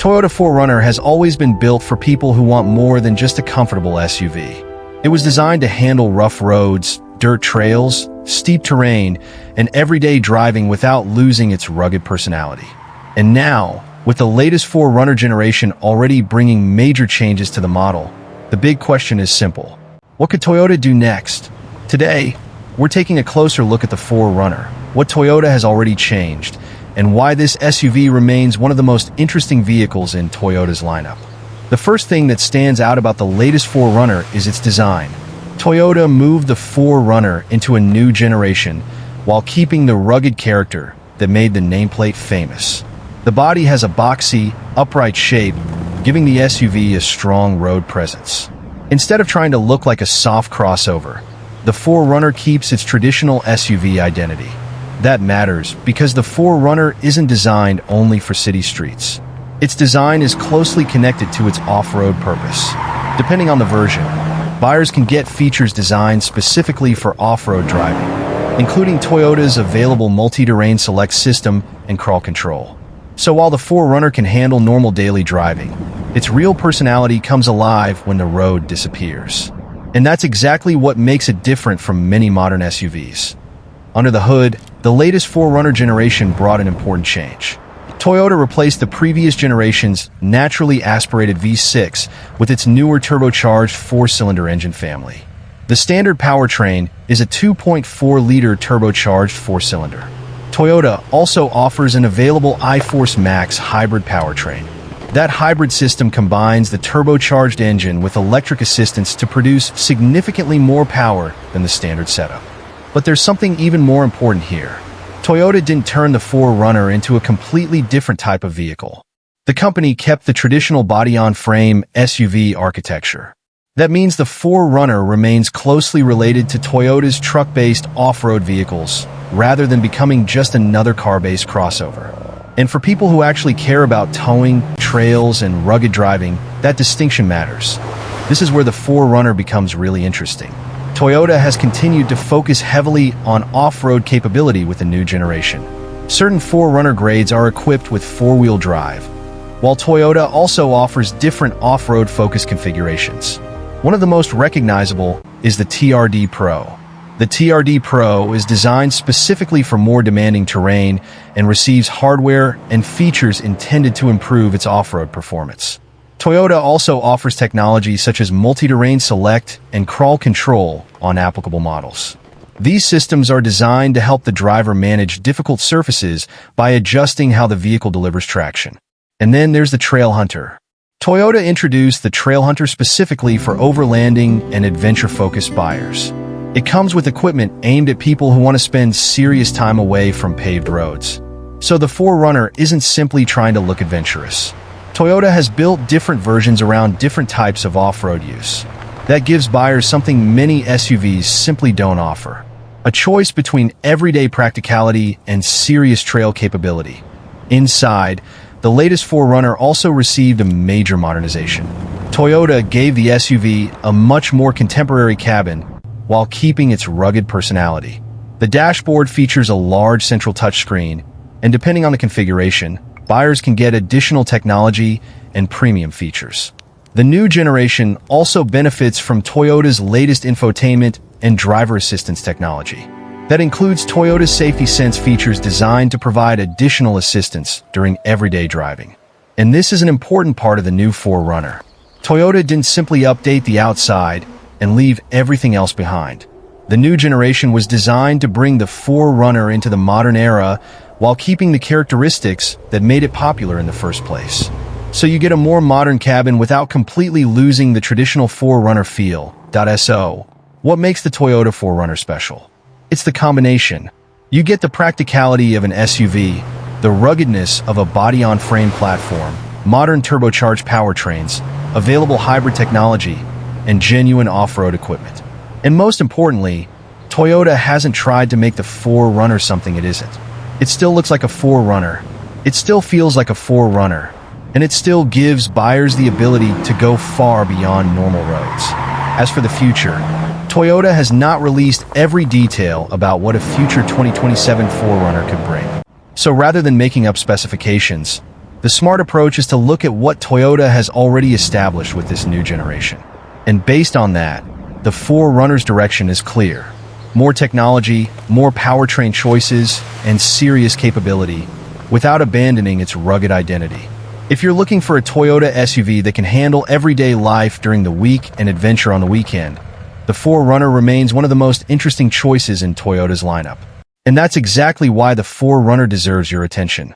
Toyota 4Runner has always been built for people who want more than just a comfortable SUV. It was designed to handle rough roads, dirt trails, steep terrain, and everyday driving without losing its rugged personality. And now, with the latest 4Runner generation already bringing major changes to the model, the big question is simple. What could Toyota do next? Today, we're taking a closer look at the 4Runner, what Toyota has already changed, and why this SUV remains one of the most interesting vehicles in Toyota's lineup. The first thing that stands out about the latest 4Runner is its design. Toyota moved the 4Runner into a new generation while keeping the rugged character that made the nameplate famous. The body has a boxy, upright shape, giving the SUV a strong road presence. Instead of trying to look like a soft crossover, the 4Runner keeps its traditional SUV identity. That matters because the 4Runner isn't designed only for city streets. Its design is closely connected to its off-road purpose. Depending on the version, buyers can get features designed specifically for off-road driving, including Toyota's available multi-terrain select system and crawl control. So while the 4Runner can handle normal daily driving, its real personality comes alive when the road disappears. And that's exactly what makes it different from many modern SUVs. Under the hood, the latest 4Runner generation brought an important change. Toyota replaced the previous generation's naturally aspirated V6 with its newer turbocharged 4-cylinder engine family. The standard powertrain is a 2.4-liter turbocharged 4-cylinder. Toyota also offers an available iForce Max hybrid powertrain. That hybrid system combines the turbocharged engine with electric assistance to produce significantly more power than the standard setup. But there's something even more important here. Toyota didn't turn the 4Runner into a completely different type of vehicle. The company kept the traditional body-on-frame SUV architecture. That means the 4Runner remains closely related to Toyota's truck-based off-road vehicles, rather than becoming just another car-based crossover. And for people who actually care about towing, trails, and rugged driving, that distinction matters. This is where the 4Runner becomes really interesting. Toyota has continued to focus heavily on off-road capability with the new generation. Certain 4Runner grades are equipped with four-wheel drive, while Toyota also offers different off-road focused configurations. One of the most recognizable is the TRD Pro. The TRD Pro is designed specifically for more demanding terrain and receives hardware and features intended to improve its off-road performance. Toyota also offers technology such as multi-terrain select and crawl control on applicable models. These systems are designed to help the driver manage difficult surfaces by adjusting how the vehicle delivers traction. And then there's the Trailhunter. Toyota introduced the Trailhunter specifically for overlanding and adventure-focused buyers. It comes with equipment aimed at people who want to spend serious time away from paved roads. So the 4Runner isn't simply trying to look adventurous. Toyota has built different versions around different types of off-road use. That gives buyers something many SUVs simply don't offer: a choice between everyday practicality and serious trail capability. Inside, the latest 4Runner also received a major modernization. Toyota gave the SUV a much more contemporary cabin while keeping its rugged personality. The dashboard features a large central touchscreen, and depending on the configuration, buyers can get additional technology and premium features. The new generation also benefits from Toyota's latest infotainment and driver assistance technology. That includes Toyota's Safety Sense features designed to provide additional assistance during everyday driving. And this is an important part of the new 4Runner. Toyota didn't simply update the outside and leave everything else behind. The new generation was designed to bring the 4Runner into the modern era while keeping the characteristics that made it popular in the first place. So you get a more modern cabin without completely losing the traditional 4Runner feel. So, what makes the Toyota 4Runner special? It's the combination. You get the practicality of an SUV, the ruggedness of a body-on-frame platform, modern turbocharged powertrains, available hybrid technology, and genuine off-road equipment. And most importantly, Toyota hasn't tried to make the 4Runner something it isn't. It still looks like a 4Runner. It still feels like a 4Runner. And it still gives buyers the ability to go far beyond normal roads. As for the future, Toyota has not released every detail about what a future 2027 4Runner could bring. So rather than making up specifications, The smart approach is to look at what Toyota has already established with this new generation. And based on that, the 4Runner's direction is clear. More technology, more powertrain choices, and serious capability, without abandoning its rugged identity. If you're looking for a Toyota SUV that can handle everyday life during the week and adventure on the weekend, the 4Runner remains one of the most interesting choices in Toyota's lineup. And that's exactly why the 4Runner deserves your attention.